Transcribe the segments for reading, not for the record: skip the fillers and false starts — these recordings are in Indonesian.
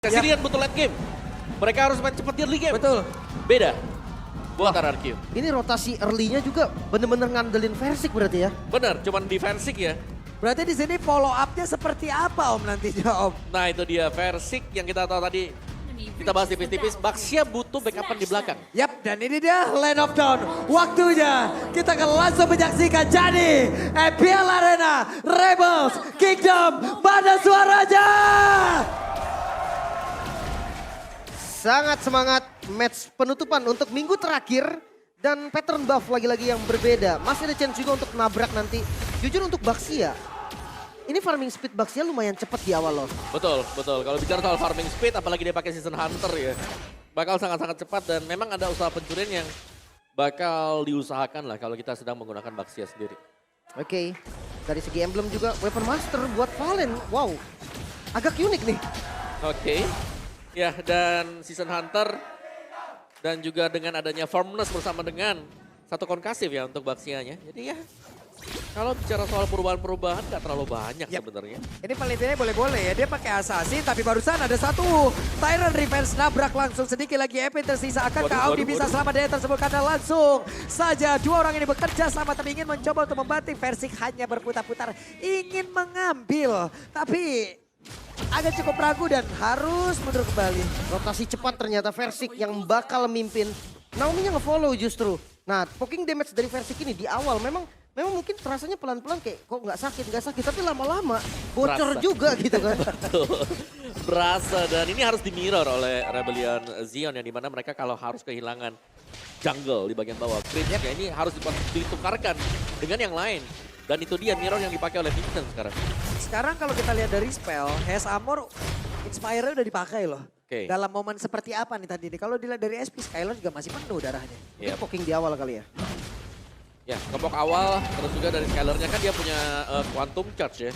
Kasih lihat betul late game. Mereka harus main cepat di early game. Betul. Beda buat RRQ. Ini rotasi early-nya juga bener-bener ngandelin Versik berarti ya? Bener, cuman di Versik ya. Berarti di sini follow up-nya seperti apa Om nantinya Om? Nah itu dia Versik yang kita tahu tadi. Kita bahas tipis-tipis, Baxia butuh backupan di belakang. Yap, dan ini dia Land of Dawn. Waktunya kita akan langsung menyaksikan jadi EPL Arena Rebels Kingdom. Mana suaranya? Sangat semangat match penutupan untuk minggu terakhir. Dan pattern buff lagi-lagi yang berbeda. Masih ada chance juga untuk nabrak nanti. Jujur untuk Baxia, ini farming speed Baxia lumayan cepat di awal loh. Betul, betul. Kalau bicara soal farming speed, apalagi dia pakai Season Hunter ya. Bakal sangat-sangat cepat dan memang ada usaha pencurian yang bakal diusahakan lah kalau kita sedang menggunakan Baxia sendiri. Oke, dari segi emblem juga Weapon Master buat Valen. Wow, agak unik nih. Oke. Ya, dan Season Hunter dan juga dengan adanya Firmness bersama dengan satu konkasif ya untuk Baxianya. Jadi ya, kalau bicara soal perubahan-perubahan nggak terlalu banyak sebenarnya. Ini penelitiannya boleh-boleh ya, dia pakai assassin tapi barusan ada satu Tyrant Revenge nabrak langsung sedikit lagi EP tersisa. Akankah Audi bisa selamat dari tersebut karena langsung saja dua orang ini bekerja sama tapi ingin mencoba untuk membanting. Versik hanya berputar-putar ingin mengambil tapi agak cukup ragu dan harus mundur kembali. Rotasi cepat ternyata Versik yang bakal memimpin. Naomi-nya nge-follow justru. Nah, poking damage dari Versik ini di awal memang mungkin terasanya pelan-pelan kayak kok nggak sakit, tapi lama-lama bocor Berasa. juga gitu kan. Berasa dan ini harus di-mirror oleh Rebellion Zion yang dimana mereka kalau harus kehilangan jungle di bagian bawah. Creepnya ini harus ditukarkan dengan yang lain. Dan itu dia mirror yang dipakai oleh Vincent sekarang. Sekarang kalau kita lihat dari spell, Hes Amor Inspire udah dipakai loh. Oke. Dalam momen seperti apa nih tadi? Kalau dilihat dari SP, Skylar juga masih penuh darahnya. Ini poking di awal kali ya. Ya, kepok awal, terus juga dari Skylarnya kan dia punya Quantum Charge ya.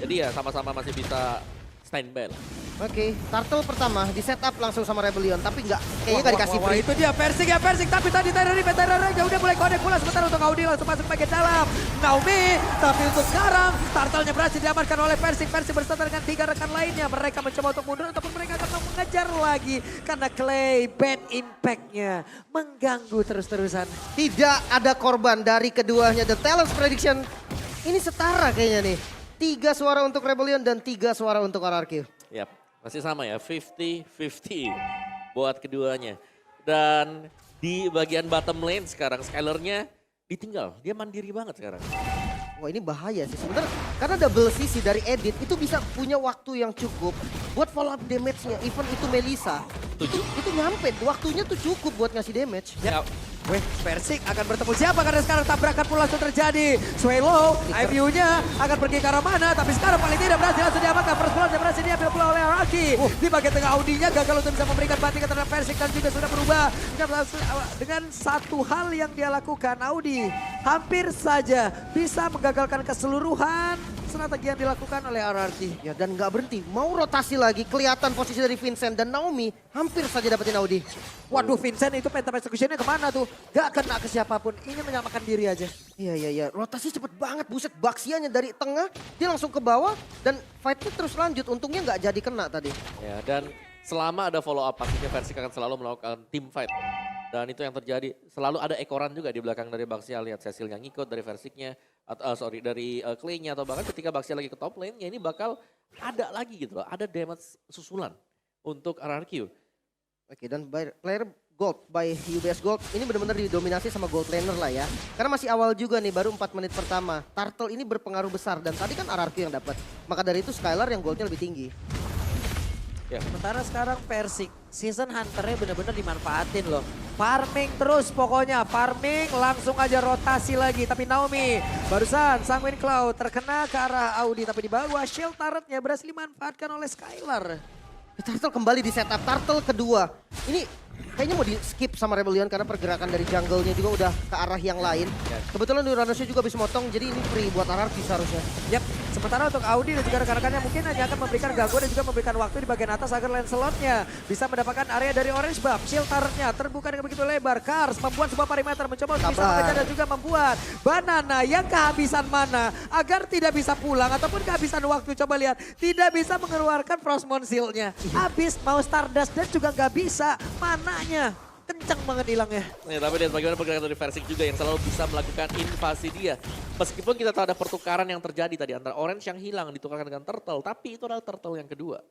Jadi ya sama-sama masih bisa standby lah. Oke, turtle pertama di setup langsung sama Rebellion, tapi kayaknya nggak dikasih Wah, free. itu dia Versik ya Versik, tapi tadi Tyrant udah mulai connect pula sebentar untuk Audi langsung masuk bagian dalam. Naomi, tapi untuk sekarang turtle-nya berhasil diamankan oleh Versik. Versik bersama dengan 3 rekan lainnya. Mereka mencoba untuk mundur ataupun mereka akan mengejar lagi. Karena Clay bad impact-nya mengganggu terus-terusan. Tidak ada korban dari keduanya. The Talents Prediction ini setara kayaknya nih. 3 suara untuk Rebellion dan 3 suara untuk RRQ. Yap, masih sama ya, 50-50 buat keduanya. Dan di bagian bottom lane sekarang Skylarnya ditinggal, dia mandiri banget sekarang. Wah ini bahaya sih sebenarnya karena double CC dari Edit itu bisa punya waktu yang cukup buat follow up damage-nya. Even itu Melissa, itu nyampe waktunya tuh cukup buat ngasih damage. Ya. Weh, Versik akan bertemu siapa karena sekarang tabrakan pun langsung terjadi. Swallow, IVU-nya akan pergi ke arah mana, tapi sekarang paling tidak berhasil langsung diamankan. First blood yang berhasil diambil pula oleh Araki. Di bagian tengah Audinya gagal untuk bisa memberikan bantingan terhadap Versik dan juga sudah berubah. Dengan satu hal yang dia lakukan, Audi hampir saja bisa menggagalkan keseluruhan strategi yang dilakukan oleh RRQ. Ya dan nggak berhenti, mau rotasi lagi, kelihatan posisi dari Vincent dan Naomi hampir saja dapetin Audi. Waduh, Vincent itu Phantom Execution-nya kemana tuh? Gak kena ke siapapun, ingin menyamakan diri aja. Iya, rotasi cepet banget, buset Baxianya dari tengah, dia langsung ke bawah dan fight-nya terus lanjut, untungnya nggak jadi kena tadi. Ya, dan selama ada follow up pastinya Versik akan selalu melakukan team fight. Dan itu yang terjadi, selalu ada ekoran juga di belakang dari Baxia. Lihat Cecil yang ngikut dari Versiknya, dari Clay-nya atau bahkan ketika Baxia lagi ke top lane, ya ini bakal ada lagi gitu loh, ada damage susulan untuk RRQ. Oke, dan player Gold by UBS Gold ini benar-benar didominasi sama Gold Laner lah ya. Karena masih awal juga nih, baru 4 menit pertama. Turtle ini berpengaruh besar dan tadi kan RRQ yang dapat. Maka dari itu Skylar yang goldnya lebih tinggi. Ya. Sementara sekarang Versik, season hunter-nya benar-benar dimanfaatin loh. Farming terus pokoknya, farming langsung aja rotasi lagi. Tapi Naomi barusan Sanguine Cloud terkena ke arah Audi. Tapi di bawah shield turret-nya berhasil dimanfaatkan oleh Skylar. Turtle kembali di setup, Turtle kedua. Ini kayaknya mau di skip sama Rebellion karena pergerakan dari jungle-nya juga udah ke arah yang lain. Kebetulan Uranusnya juga habis motong, jadi ini free buat RRQ seharusnya. Yap, Sementara untuk Audi dan juga rekan-rekannya mungkin hanya akan memberikan gangguan dan juga memberikan waktu di bagian atas agar Lancelotnya bisa mendapatkan area dari Orange Buff. Shield turretnya terbuka dengan begitu lebar. Kars membuat sebuah perimeter mencoba untuk bisa mengejar dan juga membuat Banana yang kehabisan mana agar tidak bisa pulang ataupun kehabisan waktu. Coba lihat, tidak bisa mengeluarkan Frostmourne Shield-nya. Habis mau Stardust dan juga nggak bisa mananya. Kencang banget hilangnya. Ya, tapi lihat bagaimana pergerakan dari Versik juga yang selalu bisa melakukan invasi dia. Meskipun kita tahu ada pertukaran yang terjadi tadi antara Orange yang hilang ditukarkan dengan Turtle, tapi itu adalah Turtle yang kedua.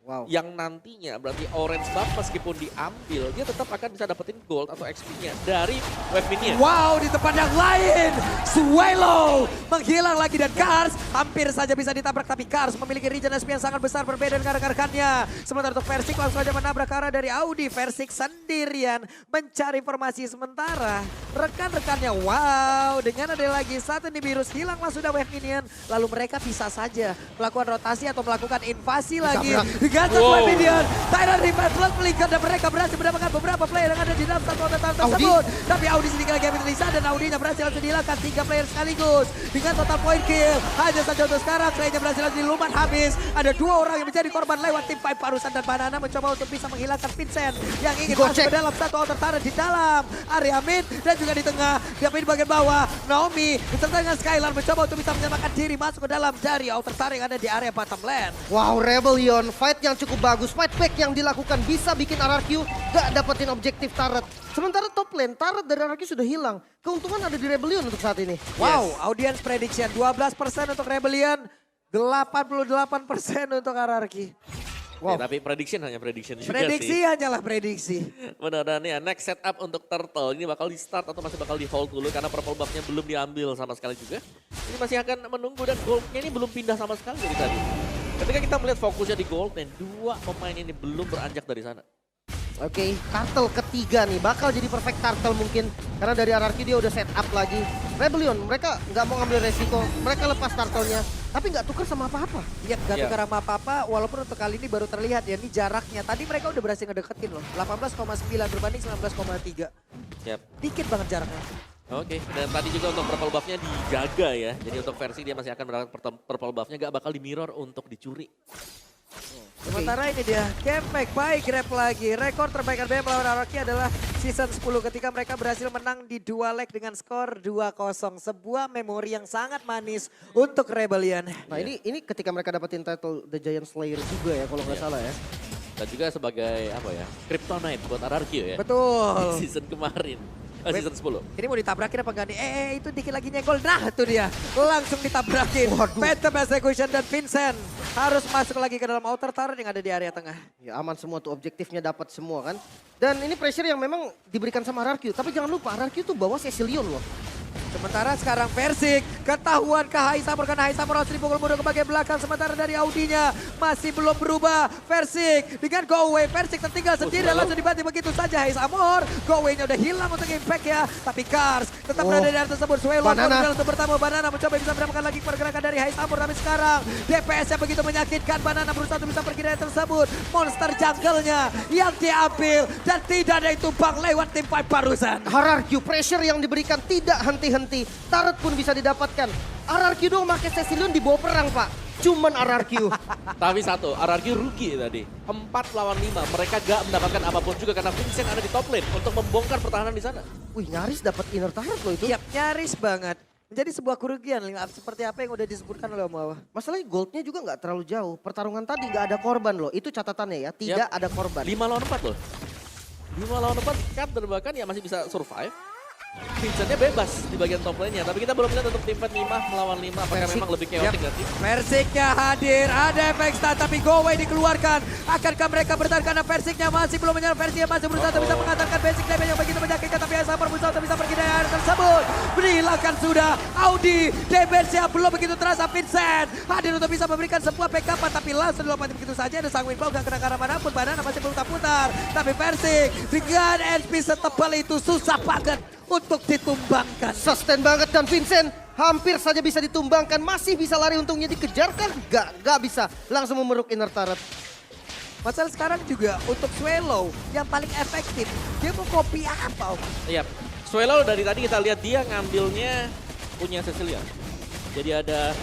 Wow. Yang nantinya berarti Orange Buff meskipun diambil, dia tetap akan bisa dapetin gold atau XP-nya dari Wave Minion. Wow, di tempat yang lain, Swallow menghilang lagi dan Kars hampir saja bisa ditabrak. Tapi Kars memiliki regen SP yang sangat besar berbeda dengan rekan-rekannya. Sementara untuk Versik langsung saja menabrak ke arah dari Audi. Versik sendirian mencari formasi sementara. Rekan-rekannya, wow, dengan ada lagi satu nih virus hilanglah sudah Wave Minion. Lalu mereka bisa saja melakukan rotasi atau melakukan invasi lagi. Gatot Wow. Minion, Tyrant Revive Blood melingkar dan mereka berhasil mendapatkan beberapa player yang ada di dalam satu total tersebut. Tapi Audi sedikit lagi ambil Lisa dan Audinya berhasil langsung dihilangkan 3 player sekaligus. Dengan total point kill, hanya saja untuk sekarang Slaynya berhasil langsung dilumat habis. Ada 2 orang yang menjadi korban lewat tim Five Parusan dan Banana mencoba untuk bisa menghilangkan Vincent yang ingin masuk ke dalam satu outer turret di dalam area mid dan juga di tengah. Tapi di bagian bawah, Naomi beserta dengan Skylar mencoba untuk bisa menyelamatkan diri masuk ke dalam dari outer turret yang ada di area bottom lane. Wow, Rebellion, fight yang cukup bagus. Fight back yang dilakukan bisa bikin RRQ gak dapetin objektif turret. Sementara top lane, turret dari RRQ sudah hilang. Keuntungan ada di Rebellion untuk saat ini. Wow, audience prediction 12% untuk Rebellion, 88% untuk RRQ. Wow. Ya, tapi prediction hanya prediction juga Prediksi sih. hanyalah prediksi. Benar, dan ya next setup untuk Turtle ini bakal di start atau masih bakal di hold dulu karena purple buff-nya belum diambil sama sekali juga. Ini masih akan menunggu dan gold-nya ini belum pindah sama sekali dari tadi. Ketika kita melihat fokusnya di gold dan 2 pemain ini belum beranjak dari sana. Oke, turtle ketiga nih bakal jadi perfect turtle mungkin karena dari RRQ dia udah set up lagi. Rebellion mereka nggak mau ngambil resiko, mereka lepas turtle-nya tapi nggak tuker sama apa-apa. Iya, gak Ya. tukar sama apa-apa, walaupun untuk kali ini baru terlihat ya, ini jaraknya. Tadi mereka udah berhasil ngedeketin loh, 18,9 berbanding 19,3. Yap. Dikit banget jaraknya. Oke, dan tadi juga untuk purple buff-nya dijaga ya. Jadi untuk versi dia masih akan mendapatkan purple buff-nya gak bakal di mirror untuk dicuri. Sementara ini dia, comeback by Grab lagi. Rekor terbaik RBM melawan RRQ adalah season 10 ketika mereka berhasil menang di 2 leg dengan skor 2-0. Sebuah memori yang sangat manis untuk Rebellion. Nah ini ketika mereka dapetin title The Giant Slayer juga ya kalau nggak salah ya. Dan juga sebagai apa ya, Kryptonite buat RRQ ya. Betul. Di season kemarin, season 10. Ini mau ditabrakin apa enggak nih? Itu dikit lagi nyenggol. Nah itu dia. Langsung ditabrakin. Waduh. Phantom Execution dan Vincent harus masuk lagi ke dalam outer turret yang ada di area tengah. Ya aman semua tuh, objektifnya dapat semua kan. Dan ini pressure yang memang diberikan sama RRQ. Tapi jangan lupa RRQ tuh bawa Cecilion loh. Sementara sekarang Versik ketahuan ke Haisamur karena Haisamur harus dipukul mundur ke bagian belakang. Sementara dari Audinya masih belum berubah. Versik dengan go away. Versik tertinggal sendiri dan langsung dibanting begitu saja Haisamur. Go away-nya udah hilang untuk impact ya. Tapi Kars tetap berada di area tersebut. Swallow untuk bertemu Banana mencoba bisa mendapatkan lagi pergerakan dari Haisamur. Tapi sekarang DPS-nya begitu menyakitkan. Banana berusaha untuk bisa pergi dari tersebut. Monster jungle-nya yang diambil dan tidak ada yang tumbang lewat tim Five Parusan. RRQ pressure yang diberikan tidak henti-henti. Turret pun bisa didapatkan. RRQ dong pakai Cecilion di bawah perang pak. Cuman RRQ. Tapi satu, RRQ rugi tadi. 4 lawan 5, mereka gak mendapatkan apapun juga karena Vincent ada di top lane untuk membongkar pertahanan di sana. Wih nyaris dapat inner turret loh itu. Yap, nyaris banget. Menjadi sebuah kerugian seperti apa yang udah disebutkan oleh Om Wawa. Masalahnya goldnya juga nggak terlalu jauh. Pertarungan tadi nggak ada korban loh. Itu catatannya ya, tidak ada korban. 5 lawan 4 loh. 5 lawan 4, Cat dan bahkan ya masih bisa survive. Vincentnya bebas di bagian top lane-nya, tapi kita belum lihat untuk tim fight 5 melawan 5 apakah memang lebih chaotic nanti. Versiknya hadir, ada efek stun tapi go away dikeluarkan. Akankah mereka bertahan karena Versiknya masih belum menyerang, Versiknya masih berusaha untuk bisa mengantarkan basic damage yang begitu menyakitkan tapi Haisamur berusaha untuk bisa pergi dari area tersebut. Menghilangkan sudah Audi, damage-nya belum begitu terasa. Vincent hadir untuk bisa memberikan sebuah backup tapi langsung dilompat begitu saja. Ada sang Winbow gak kena ke arah manapun, Banana masih berputar-putar. Tapi Versik dengan HP setebal itu susah banget untuk ditumbangkan. Sustain banget dan Vincent hampir saja bisa ditumbangkan. Masih bisa lari untungnya dikejar kan? Gak bisa. Langsung memeruk inner turret. Masalah sekarang juga untuk Swallow yang paling efektif. Dia mau copy apa? Iya, Swallow dari tadi kita lihat dia ngambilnya punya Cecilion. Jadi ada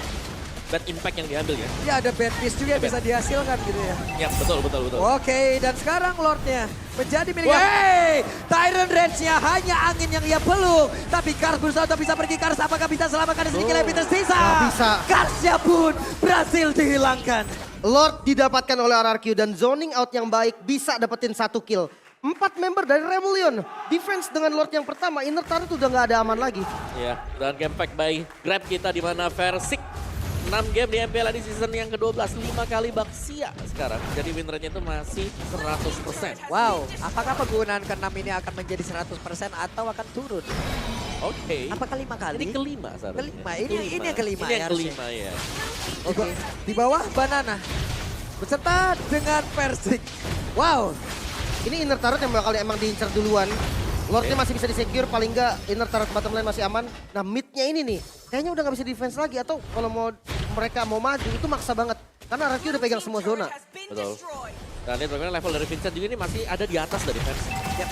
bad impact yang diambil ya. Ya ada bad piece juga yang bisa dihasilkan gitu ya. Ya betul. Oke, dan sekarang Lordnya menjadi milik... Wey! Tyrant range-nya hanya angin yang ia peluk. Tapi Kars berusaha untuk bisa pergi. Kars apakah bisa selamatkan di sini? Killer tersisa. Nggak bisa. Karsnya pun berhasil dihilangkan. Lord didapatkan oleh RRQ dan zoning out yang baik bisa dapetin 1 kill. 4 member dari Rebellion. Defense dengan Lord yang pertama, inner turret udah nggak ada aman lagi. Ya, dan game pack by Grab kita di mana Versik 6 game di MPL di season yang ke-12, 5 kali Baxia sekarang. Jadi win rate-nya itu masih 100%. Wow, apakah penggunaan ke-6 ini akan menjadi 100% atau akan turun? Oke. Apakah 5 kali? Ini kelima seharusnya. Kelima, ini yang kelima Ini ya yang harusnya. kelima ya. Oke, di bawah Banana. Beserta dengan Versik. Wow, Ini inner turret yang bakal emang diincar duluan. Lordnya masih bisa disecure, paling nggak inner turret bottom lane masih aman. Nah midnya ini nih, kayaknya udah nggak bisa defense lagi. Atau kalau mereka mau maju itu maksa banget. Karena RRQ udah pegang semua zona. Betul. Dan ini bagaimana level dari Vincent juga ini masih ada di atas dari Versik. Yap.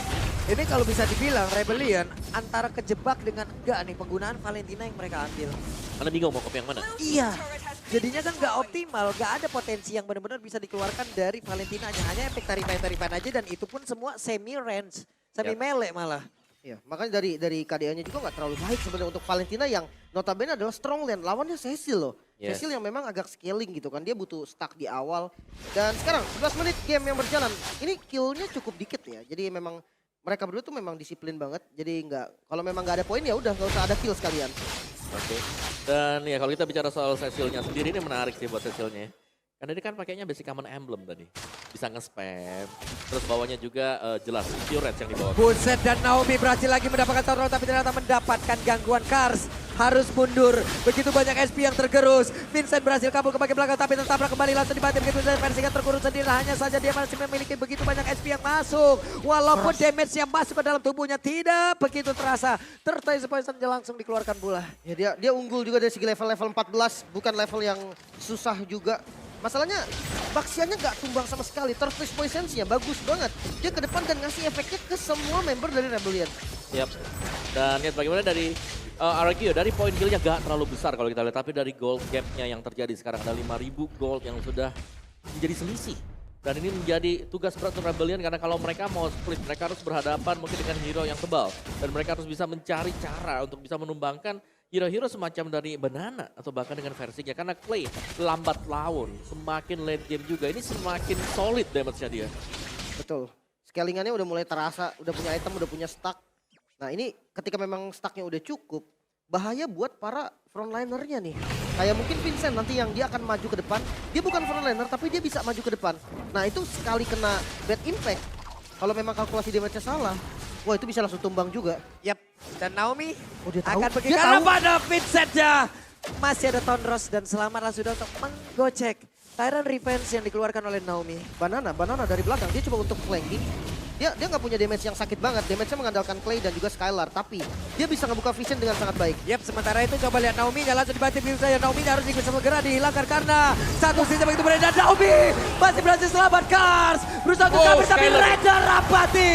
Ini kalau bisa dibilang Rebellion antara kejebak dengan enggak nih penggunaan Valentina yang mereka ambil. Anda bingung mau copy yang mana? Iya. Jadinya kan nggak optimal, nggak ada potensi yang benar-benar bisa dikeluarkan dari Valentina. Hanya efek taripan aja dan itu pun semua semi range, semi melee malah. Iya, makanya dari KDA-nya juga nggak terlalu baik sebenarnya untuk Valentina yang notabene adalah strong lane. Lawannya Cecil loh. Yes. Cecil yang memang agak scaling gitu kan. Dia butuh stack di awal. Dan sekarang 11 menit game yang berjalan. Ini kill-nya cukup dikit ya. Jadi memang mereka berdua tuh memang disiplin banget. Jadi kalau memang nggak ada poin ya udah nggak usah ada kill sekalian. Oke. Dan ya kalau kita bicara soal Cecilnya sendiri ini menarik sih buat Cecilnya. Karena ini kan pakainya basic common emblem tadi. Bisa nge-spam. Terus bawahnya juga jelas pure red yang dibawa. Buset dan Naomi berhasil lagi mendapatkan total tapi ternyata mendapatkan gangguan Kars. Harus mundur. Begitu banyak SP yang tergerus. Vincent berhasil kabur ke bagian belakang tapi tertabrak kembali langsung dibanting. Begitu saja Versika terkurung sendiri. Hanya saja dia masih memiliki begitu banyak SP yang masuk. Walaupun damage yang masuk ke dalam tubuhnya tidak begitu terasa. Terus poison langsung dikeluarkan pula. Ya dia unggul juga dari segi level 14. Bukan level yang susah juga. Masalahnya Baxiannya nggak tumbang sama sekali. Turtle Poisons-nya bagus banget. Dia ke depan dan ngasih efeknya ke semua member dari Rebellion. Yap. Dan lihat bagaimana dari RRQ dari poin kill-nya gak terlalu besar kalau kita lihat. Tapi dari gold gap-nya yang terjadi sekarang ada 5.000 gold yang sudah menjadi selisih. Dan ini menjadi tugas berat untuk Rebellion karena kalau mereka mau split, mereka harus berhadapan mungkin dengan hero yang tebal. Dan mereka harus bisa mencari cara untuk bisa menumbangkan hero-hero semacam dari Banana atau bahkan dengan versinya. Karena Clay lambat laun, semakin late game juga. Ini semakin solid damage-nya dia. Betul. Scalingannya udah mulai terasa, udah punya item, udah punya stack. Nah ini ketika memang stacknya udah cukup, bahaya buat para frontlinernya nih. Kayak mungkin Vincent nanti yang dia akan maju ke depan. Dia bukan frontliner tapi dia bisa maju ke depan. Nah itu sekali kena bad impact, kalau memang kalkulasi damage-nya salah, wah itu bisa langsung tumbang juga. Yap. Dan Naomi Oh, dia tahu. akan pergi Dia karena tahu. pada Vincent-nya. Masih ada Tonros dan selamatlah sudah untuk menggocek Tyrant Revenge yang dikeluarkan oleh Naomi. Banana dari belakang, dia coba untuk flanking. Dia nggak punya damage yang sakit banget. Damage-nya mengandalkan Clay dan juga Skylar. Tapi dia bisa ngebuka vision dengan sangat baik. Yap, sementara itu coba lihat Naomi langsung dibanting begitu saja. Naomi harus segera dihilangkan karena satu sisi begitu beredar. Naomi masih berhasil selamat. Kars berusaha untuk kabur tapi Raider Rapati.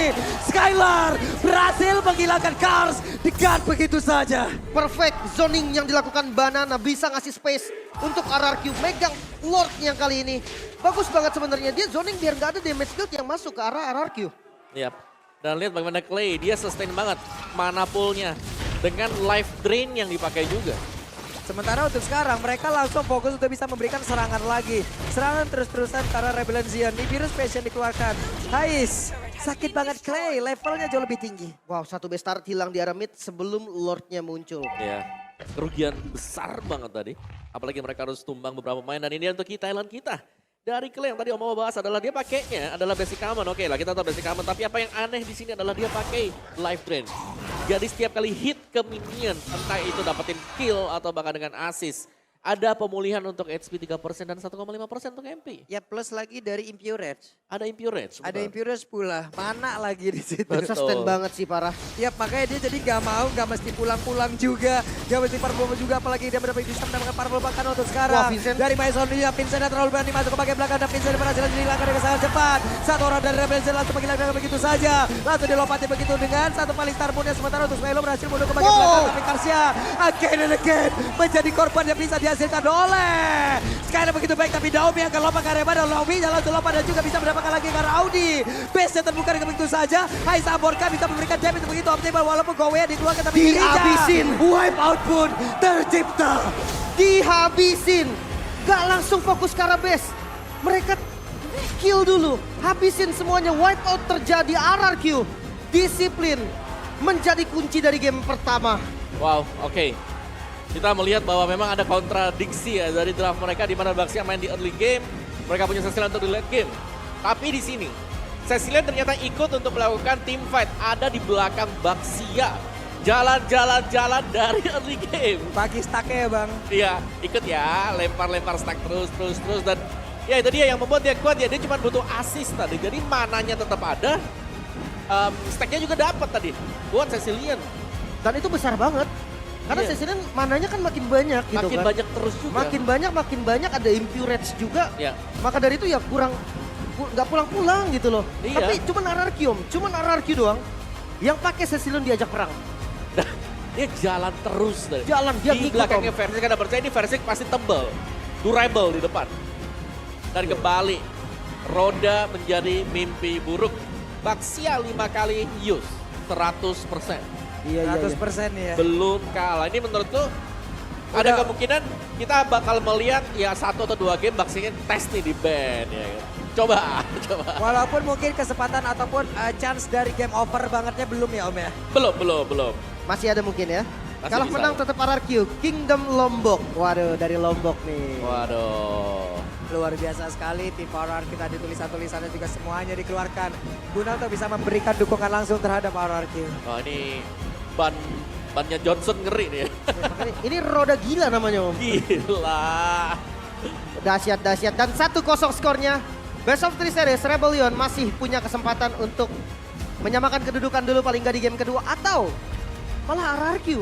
Skylar berhasil menghilangkan Kars dengan begitu saja. Perfect zoning yang dilakukan Banana bisa ngasih space untuk RRQ megang Lord yang kali ini. Bagus banget sebenarnya, dia zoning biar nggak ada damage build yang masuk ke arah RRQ. Yap. Dan lihat bagaimana Clay, dia sustain banget mana pool-nya dengan life drain yang dipakai juga. Sementara untuk sekarang mereka langsung fokus untuk bisa memberikan serangan lagi. Serangan terus-terusan karena Rebellion Zion. Nibiru's Passion dikeluarkan. Hais, sakit banget Clay, levelnya jauh lebih tinggi. Wow, satu base turret hilang di arah mid sebelum Lordnya muncul. Ya, kerugian besar banget tadi. Apalagi mereka harus tumbang beberapa pemain dan ini untuk Thailand kita. Dari Clay yang tadi Om mau bahas adalah dia pakainya adalah basic common. Oke lah kita tahu basic common, tapi apa yang aneh di sini adalah dia pakai life drain. Jadi setiap kali hit ke minion, entah itu dapetin kill atau bahkan dengan assist, ada pemulihan untuk HP 3% dan 1,5% untuk MP. Ya plus lagi dari Impure Edge. Ada Impure Edge. Ada Impure Edge pula, mana lagi di situ. Betul. Sustain banget sih parah. Ya makanya dia jadi gak mesti pulang-pulang juga. Gak mesti parfum juga, apalagi dia bisa mendapatkan parfum bahkan untuk sekarang. Wah, Vincent. Dari Maison dia, Vincent terlalu berani masuk ke bagian belakang dan Vincent berhasil dihilangkan dengan sangat cepat. Satu orang dari Rebellion langsung menghilangkan begitu saja. Langsung dilompati begitu dengan satu paling Starmoon yang sementara untuk Swelo berhasil mundur ke bagian belakang. Tapi Karsia again and again menjadi korban yang bisa dia dihasilkan oleh Skyler begitu baik, tapi Daomi akan lompat ke area dan Daomi langsung lompat dan juga bisa mendapatkan lagi ke arah Audi. Base-nya terbuka dengan begitu saja. Hai Saborka bisa memberikan damage begitu optimal walaupun Gowea dikeluarkan tapi Dihabisin. Wipe out pun tercipta. Dihabisin. Gak langsung fokus ke arah base. Mereka kill dulu. Habisin semuanya. Wipe out terjadi. RRQ. Disiplin menjadi kunci dari game pertama. Wow, oke. Kita melihat bahwa memang ada kontradiksi ya dari draft mereka di mana Baxia main di early game, mereka punya Cecilia untuk di late game. Tapi di sini, Cecilia ternyata ikut untuk melakukan team fight, ada di belakang Baxia. Jalan-jalan dari early game. Bagi stacknya ya bang. Iya, ikut ya, lempar-lempar stack terus dan ya itu dia yang membuat dia kuat ya, dia cuma butuh assist tadi. Jadi mananya tetap ada, stacknya juga dapat tadi buat Cecilian. Dan itu besar banget. Karena Iya. Cecilian mananya kan makin banyak gitu Makin kan. banyak terus juga. Makin banyak ada Impurage juga. Ya. Maka dari itu ya nggak pulang-pulang gitu loh. Iya. Tapi cuman RRQ doang yang pakai Cecilian diajak perang. Dia jalan terus tadi. Jalan, dia di ngikut, belakangnya Om. Versik, karena percaya ini Versik pasti tebel, durable di depan. Dan kembali, roda menjadi mimpi buruk. Baxia 5 kali use, 100%. Iya. 100% nih ya. Belum kalah. Ini menurutku ada Udah. kemungkinan kita bakal melihat ya 1 atau 2 game Baxia tes nih di band ya kan. Coba. Walaupun mungkin kesempatan ataupun chance dari game over bangetnya belum ya Om ya. Belum. Masih ada mungkin ya. Masih Kalau bisa. menang tetap RRQ. Kingdom Lombok. Waduh, dari Lombok nih. Waduh. Luar biasa sekali tim Power kita di tulisan-tulisannya juga semuanya dikeluarkan. Guna untuk bisa memberikan dukungan langsung terhadap RRQ. Oh ini bannya Johnson ngeri nih ya. Makanya ini roda gila namanya Om. Gila. Dahsyat. Dan 1-0 skornya. Best of 3 series Rebellion masih punya kesempatan untuk menyamakan kedudukan dulu paling nggak di game kedua. Atau malah RRQ